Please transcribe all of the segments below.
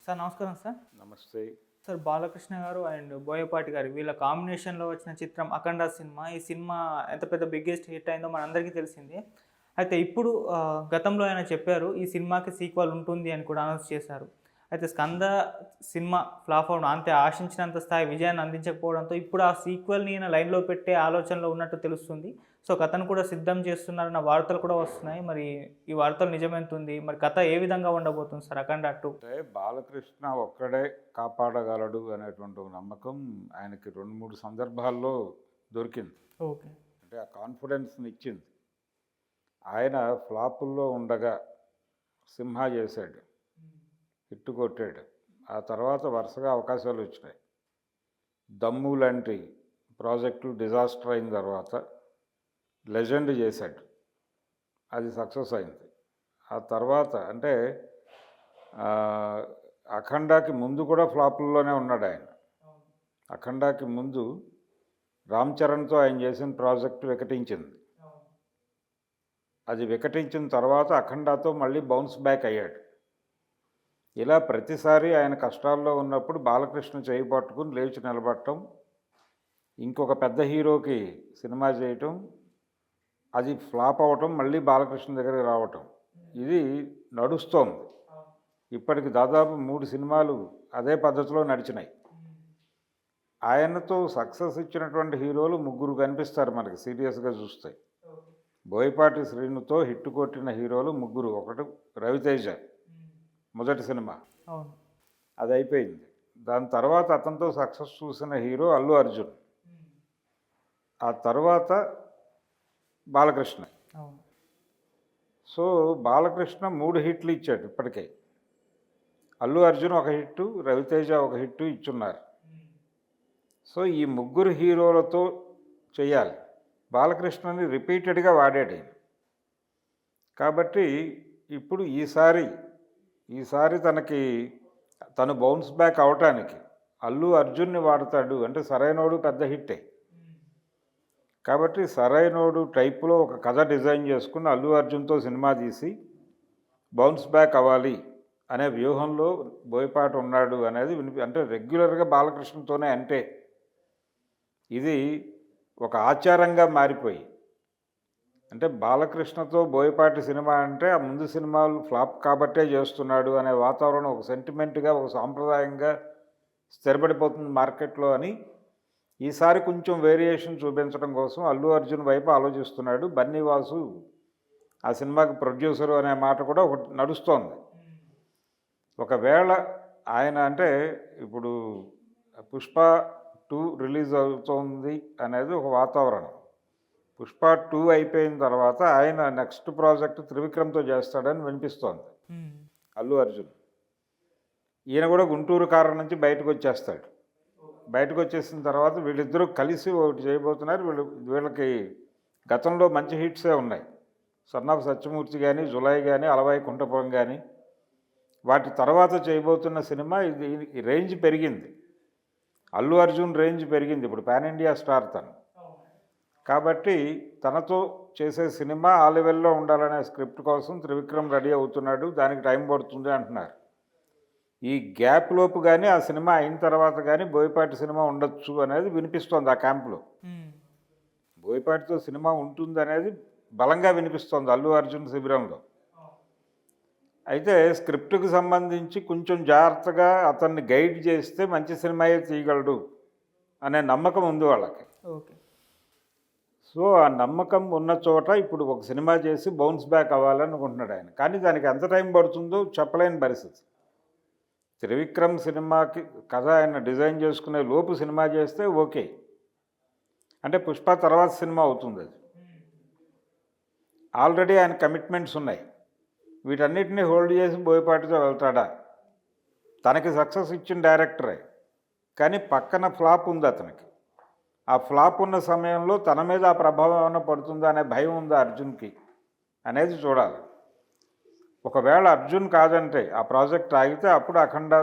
Sir నమస్కారం sir. నమస్తే. Sir Balakrishna గారు అండ్ బోయపాటి గారు వీళ్ళ కాంబినేషన్‌లో వచ్చిన చిత్రం 'అఖండ' సినిమా. ఈ సినిమా ఎంత పెద్ద బిగ్గెస్ట్ హిట్ అయిందో మనందరికీ తెలిసిందే. అయితే ఇప్పుడు గతంలో ఆయన చెప్పారు ఈ సినిమాకి సీక్వెల్ ఉంటుంది అని కూడా అనౌన్స్ చేశారు. అయితే 'స్కంద' సినిమా ఫ్లాప్ అవ్వడం అంటే ఆశించినంత స్థాయి విజయాన్ని అందించకపోవడంతో ఇప్పుడు ఆ సీక్వెల్‌ని ఈయన లైన్‌లో పెట్టే ఆలోచనలో ఉన్నట్టు తెలుస్తుంది. సో కథను కూడా సిద్ధం చేస్తున్నారన్న వార్తలు కూడా వస్తున్నాయి. మరి ఈ వార్తలు నిజమెంతుంది? మరి కథ ఏ విధంగా ఉండబోతుంది సార్ 'అఖండ 2'? అంటే బాలకృష్ణ ఒక్కడే కాపాడగలడు అనేటువంటి ఒక నమ్మకం ఆయనకి 2, 3 సందర్భాల్లో దొరికింది. ఓకే. అంటే ఆ కాన్ఫిడెన్స్‌ని ఇచ్చింది. ఆయన ఫ్లాపుల్లో ఉండగా 'సింహ' చేశాడు, హిట్ కొట్టాడు. ఆ తర్వాత వరుసగా అవకాశాలు వచ్చినాయి. 'దమ్ము' లాంటి ప్రాజెక్టు డిజాస్టర్ అయిన తర్వాత 'లెజెండ్' చేశాడు, అది సక్సెస్ అయింది. ఆ తర్వాత అంటే 'అఖండా'కి ముందు కూడా ఫ్లాపుల్లోనే ఉన్నాడు ఆయన. 'అఖండా'కి ముందు 'రామ్ చరణ్'తో ఆయన చేసిన ప్రాజెక్టు వికటించింది. అది వికటించిన తర్వాత 'అఖండా'తో మళ్ళీ బౌన్స్ బ్యాక్ అయ్యాడు. ఇలా ప్రతిసారి ఆయన కష్టాల్లో ఉన్నప్పుడు బాలకృష్ణ చేయి పట్టుకుని లేచి నిలబడటం, ఇంకొక పెద్ద హీరోకి సినిమా చేయటం, అది ఫ్లాప్ అవ్వటం, మళ్ళీ బాలకృష్ణ దగ్గరికి రావటం, ఇది నడుస్తోంది. ఇప్పటికి దాదాపు 3 సినిమాలు అదే పద్ధతిలో నడిచినాయి. ఆయనతో సక్సెస్ ఇచ్చినటువంటి హీరోలు 3 కనిపిస్తారు మనకి సీరియస్గా చూస్తే. బోయపాటి శ్రీనుతో హిట్ కొట్టిన హీరోలు 3. ఒకటి రవితేజ, మొదటి సినిమా, అది అయిపోయింది. దాని తర్వాత అతనితో సక్సెస్ చూసిన హీరో అల్లు అర్జున్, ఆ తర్వాత బాలకృష్ణ. సో బాలకృష్ణ 3 హిట్లు ఇచ్చాడు ఇప్పటికే. అల్లు అర్జున్ ఒక హిట్టు, రవితేజ ఒక హిట్టు ఇచ్చున్నారు. సో ఈ 3 హీరోలతో చేయాలి. బాలకృష్ణని రిపీటెడ్గా వాడాడు ఆయన. కాబట్టి ఇప్పుడు ఈసారి తను బౌన్స్ బ్యాక్ అవటానికి అల్లు అర్జున్ని వాడతాడు. అంటే సరైనోడు పెద్ద హిట్టే కాబట్టి సరైనోడు టైపులో ఒక కథ డిజైన్ చేసుకుని అల్లు అర్జున్తో సినిమా తీసి బౌన్స్ బ్యాక్ అవ్వాలి అనే వ్యూహంలో బోయపాటి ఉన్నాడు అనేది అంటే రెగ్యులర్గా బాలకృష్ణతోనే. అంటే ఇది ఒక ఆచారంగా మారిపోయి, అంటే బాలకృష్ణతో బోయపాటి సినిమా అంటే ఆ ముందు సినిమాలు ఫ్లాప్ కాబట్టే చేస్తున్నాడు అనే వాతావరణం ఒక సెంటిమెంట్గా, ఒక సాంప్రదాయంగా స్థిరపడిపోతుంది మార్కెట్లో అని ఈసారి కొంచెం వేరియేషన్ చూపించడం కోసం అల్లు అర్జున్ వైపు ఆలోచిస్తున్నాడు. బన్నీ వాసు ఆ సినిమాకి ప్రొడ్యూసరు అనే మాట కూడా ఒకటి నడుస్తోంది. ఒకవేళ ఆయన అంటే ఇప్పుడు పుష్ప 2 రిలీజ్ అవుతోంది అనేది ఒక వాతావరణం. పుష్ప 2 అయిపోయిన తర్వాత ఆయన నెక్స్ట్ ప్రాజెక్ట్ త్రివిక్రమ్తో చేస్తాడని వినిపిస్తోంది అల్లు అర్జున్. ఈయన కూడా గుంటూరు కారం నుంచి బయటకు వచ్చేస్తాడు. బయటకు వచ్చేసిన తర్వాత వీళ్ళిద్దరూ కలిసి ఒకటి చేయబోతున్నారు. వీళ్ళకి గతంలో మంచి హిట్సే ఉన్నాయి. సన్ ఆఫ్ సత్యమూర్తి కానీ, జులై కానీ, అలవాయి కుంఠపురం కానీ. వాటి తర్వాత చేయబోతున్న సినిమా ఇది రేంజ్ పెరిగింది. అల్లు అర్జున్ రేంజ్ పెరిగింది. ఇప్పుడు పాన్ ఇండియా స్టార్ తను. కాబట్టి తనతో చేసే సినిమా ఆ లెవెల్లో ఉండాలనే స్క్రిప్ట్ కోసం త్రివిక్రమ్ రెడీ అవుతున్నాడు. దానికి టైం పడుతుంది అంటున్నారు. ఈ గ్యాప్ లోపు కానీ ఆ సినిమా అయిన తర్వాత కానీ బోయపాటి సినిమా ఉండొచ్చు అనేది వినిపిస్తోంది ఆ క్యాంపులో. బోయపాటితో సినిమా ఉంటుంది అనేది బలంగా వినిపిస్తోంది అల్లు అర్జున్ శిబిరంలో. అయితే స్క్రిప్ట్కి సంబంధించి కొంచెం జాగ్రత్తగా అతన్ని గైడ్ చేస్తే మంచి సినిమాయే తీయగలడు అనే నమ్మకం ఉంది వాళ్ళకి. ఓకే. సో ఆ నమ్మకం ఉన్న చోట ఇప్పుడు ఒక సినిమా చేసి బౌన్స్ బ్యాక్ అవ్వాలనుకుంటున్నాడు ఆయన. కానీ దానికి ఎంత టైం పడుతుందో చెప్పలేని పరిస్థితి. త్రివిక్రమ్ సినిమాకి కథ ఆయన డిజైన్ చేసుకునే లోపు సినిమా చేస్తే ఓకే, అంటే పుష్ప తర్వాత సినిమా అవుతుంది. అది ఆల్రెడీ ఆయన కమిట్మెంట్స్ ఉన్నాయి. వీటన్నిటిని హోల్డ్ చేసి బోయపాటితో వెళ్తాడా? తనకి సక్సెస్ ఇచ్చిన డైరెక్టరే, కానీ పక్కన ఫ్లాప్ ఉంది అతనికి. ఆ ఫ్లాప్ ఉన్న సమయంలో తన మీద ఆ ప్రభావం ఏమైనా పడుతుందా అనే భయం ఉందా అర్జున్కి అనేది చూడాలి. ఒకవేళ అర్జున్ కాదంటే ఆ ప్రాజెక్ట్ ఆగితే అప్పుడు 'అఖండ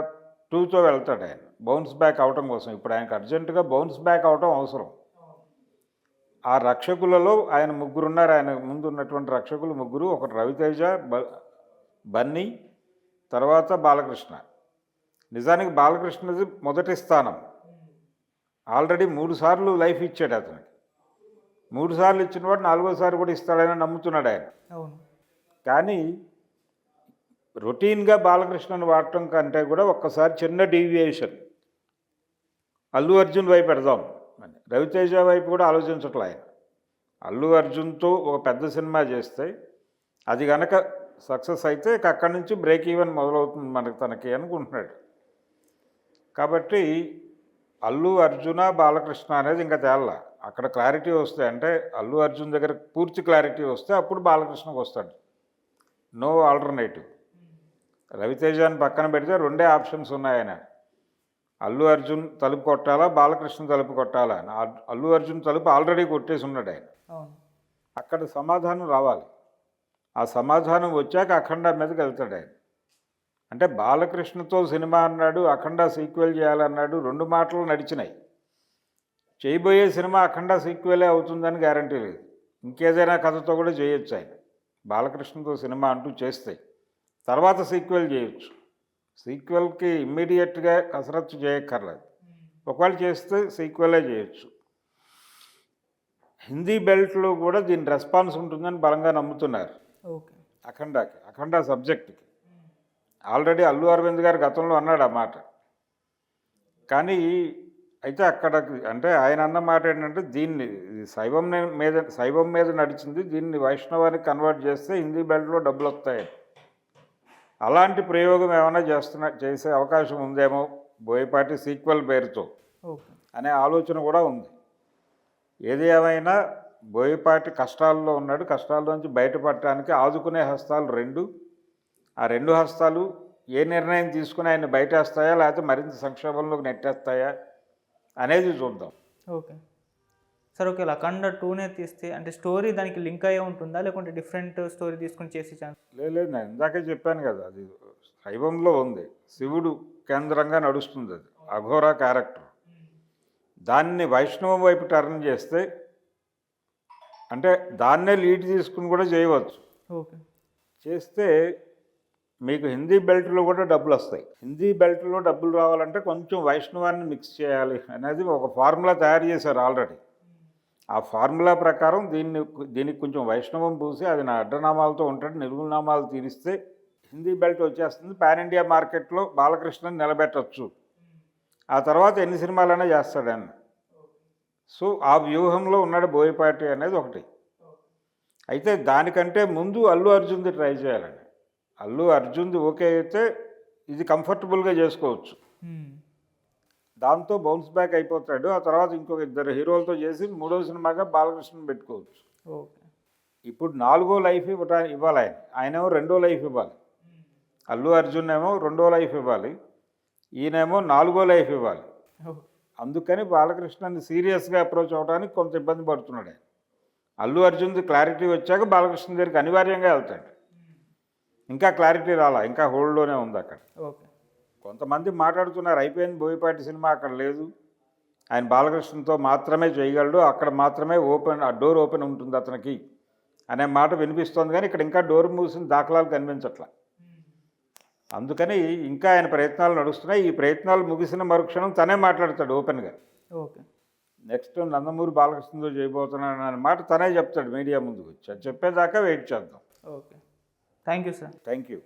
2'తో వెళ్తాడు ఆయన బౌన్స్ బ్యాక్ అవటం కోసం. ఇప్పుడు ఆయనకు అర్జెంటుగా బౌన్స్ బ్యాక్ అవటం అవసరం. ఆ రక్షకులలో ఆయన 3 ఉన్నారు. ఆయన ముందు ఉన్నటువంటి రక్షకులు 3. ఒకటి రవితేజ, బన్నీ, తర్వాత బాలకృష్ణ. నిజానికి బాలకృష్ణది మొదటి స్థానం. ఆల్రెడీ 3 సార్లు లైఫ్ ఇచ్చాడు అతనికి. 3 సార్లు ఇచ్చిన వాడు 4వసారి కూడా ఇస్తాడని నమ్ముతున్నాడు ఆయన. అవును. కానీ రొటీన్గా బాలకృష్ణను వాడటం కంటే కూడా ఒక్కసారి చిన్న డీవియేషన్ అల్లు అర్జున్ వైపు పెడదాం అని రవితేజ వైపు కూడా ఆలోచించట్లే ఆయన. అల్లు అర్జున్తో ఒక పెద్ద సినిమా చేస్తే అది కనుక సక్సెస్ అయితే ఇక అక్కడి నుంచి బ్రేక్ ఈవెన్ మొదలవుతుంది మనకి తనకి అనుకుంటున్నాడు. కాబట్టి అల్లు అర్జున బాలకృష్ణ అనేది ఇంకా తేళ్ళ. అక్కడ క్లారిటీ వస్తే అంటే అల్లు అర్జున్ దగ్గర పూర్తి క్లారిటీ వస్తే అప్పుడు బాలకృష్ణకు వస్తాడు. No alternative. రవితేజాన్ని పక్కన పెడితే 2 ఆప్షన్స్ ఉన్నాయి ఆయన. అల్లు అర్జున్ తలుపు కొట్టాలా, బాలకృష్ణ తలుపు కొట్టాలా అని. అల్లు అర్జున్ తలుపు ఆల్రెడీ కొట్టేసి ఉన్నాడు ఆయన. అవును. అక్కడ సమాధానం రావాలి. ఆ సమాధానం వచ్చాక అఖండ మీదకి వెళ్తాడు ఆయన. అంటే బాలకృష్ణతో సినిమా అన్నాడు, అఖండ సీక్వెల్ చేయాలన్నాడు, 2 మాటలు నడిచినాయి. చేయబోయే సినిమా అఖండ సీక్వెలే అవుతుందని గ్యారంటీ లేదు. ఇంకేదైనా కథతో కూడా చేయొచ్చు ఆయన. బాలకృష్ణతో సినిమా అంటూ చేస్తే తర్వాత సీక్వెల్ చేయొచ్చు. సీక్వెల్కి ఇమ్మీడియట్గా కసరత్తు చేయక్కర్లేదు. ఒకవేళ చేస్తే సీక్వెలే చేయొచ్చు. హిందీ బెల్ట్లో కూడా దీని రెస్పాన్స్ ఉంటుందని బలంగా నమ్ముతున్నారు. ఓకే. అఖండ సబ్జెక్ట్కి ఆల్రెడీ అల్లు అరవింద్ గారు గతంలో అన్నాడు ఆ మాట. కానీ అయితే అక్కడ అంటే ఆయన అన్న మాట ఏంటంటే దీన్ని శైవం మీద నడిచింది, దీన్ని వైష్ణవానికి కన్వర్ట్ చేస్తే హిందీ బెల్ట్లో డబ్బులు వస్తాయి. అలాంటి ప్రయోగం ఏమైనా చేసే అవకాశం ఉందేమో బోయపాటి సీక్వెల్ పేరుతో అనే ఆలోచన కూడా ఉంది. ఏది ఏమైనా బోయపాటి కష్టాల్లో ఉన్నాడు. కష్టాల్లోంచి బయటపడటానికి ఆదుకునే హస్తాలు 2. ఆ 2 హస్తాలు ఏ నిర్ణయం తీసుకుని ఆయన బయటేస్తాయా లేకపోతే మరింత సంక్షోభంలోకి నెట్టేస్తాయా అనేది చూద్దాం. Okay sir. ఓకే, అఖండ 2నే తీస్తే అంటే స్టోరీ దానికి లింక్ అయ్యే ఉంటుందా, లేకుంటే డిఫరెంట్ స్టోరీ తీసుకుని చేసే ఛాన్స్? లేదు, నేను ఇందాకే చెప్పాను కదా, అది శైవంలో ఉంది. శివుడు కేంద్రంగా నడుస్తుంది. అది అఘోరా క్యారెక్టర్. దాన్ని వైష్ణవం వైపు టర్న్ చేస్తే అంటే దాన్నే లీడ్ తీసుకుని కూడా చేయవచ్చు. ఓకే. చేస్తే మీకు హిందీ బెల్ట్లో కూడా డబ్బులు వస్తాయి. హిందీ బెల్ట్లో డబ్బులు రావాలంటే కొంచెం వైష్ణవాన్ని మిక్స్ చేయాలి అనేది ఒక ఫార్ములా తయారు చేశారు ఆల్రెడీ. ఆ ఫార్ములా ప్రకారం దీనికి కొంచెం వైష్ణవం పూసి అది నా అడ్డనామాలతో ఉంటాడు, నిర్గుణనామాలు తీరిస్తే హిందీ బెల్ట్ వచ్చేస్తుంది. పాన్ ఇండియా మార్కెట్లో బాలకృష్ణని నిలబెట్టవచ్చు. ఆ తర్వాత ఎన్ని సినిమాలైనా చేస్తాడు ఆయన. సో ఆ వ్యూహంలో ఉన్నాడు బోయపాటి అనేది ఒకటి. అయితే దానికంటే ముందు అల్లు అర్జున్ది ట్రై చేయాలండి. అల్లు అర్జున్ది ఓకే అయితే ఇది కంఫర్టబుల్గా చేసుకోవచ్చు. దాంతో బౌన్స్ బ్యాక్ అయిపోతాడు. ఆ తర్వాత ఇంకొక 2 హీరోలతో చేసి 3వ సినిమాగా బాలకృష్ణని పెట్టుకోవచ్చు. ఓకే. ఇప్పుడు 4వ లైఫ్ ఇవ్వాలి ఆయనేమో 2వ లైఫ్ ఇవ్వాలి. అల్లు అర్జున్ ఏమో 2వ లైఫ్ ఇవ్వాలి, ఈయనేమో 4వ లైఫ్ ఇవ్వాలి. అందుకని బాలకృష్ణని సీరియస్గా అప్రోచ్ అవ్వడానికి కొంత ఇబ్బంది పడుతున్నాడు ఆయన. అల్లు అర్జున్ది క్లారిటీ వచ్చాక బాలకృష్ణ దగ్గరికి అనివార్యంగా వెళ్తాడు. ఇంకా క్లారిటీ రాలా, ఇంకా హోల్డ్లోనే ఉంది అక్కడ. ఓకే. కొంతమంది మాట్లాడుతున్నారు అయిపోయింది బోయపాటి సినిమా, అక్కడ లేదు, ఆయన బాలకృష్ణతో మాత్రమే చేయగలడు, అక్కడ మాత్రమే డోర్ ఓపెన్ ఉంటుంది అతనికి అనే మాట వినిపిస్తోంది. కానీ ఇక్కడ ఇంకా డోర్ మూసిన దాఖలాలు కనిపించట్లా. అందుకని ఇంకా ఆయన ప్రయత్నాలు నడుస్తున్నాయి. ఈ ప్రయత్నాలు ముగిసిన మరుక్షణం తనే మాట్లాడతాడు ఓపెన్గా. ఓకే. నెక్స్ట్ నందమూరి బాలకృష్ణతో చేయబోతున్నాను అనే మాట తనే చెప్తాడు మీడియా ముందుకు వచ్చి. అది చెప్పేదాకా వెయిట్ చేద్దాం. Okay. Thank you sir. Thank you.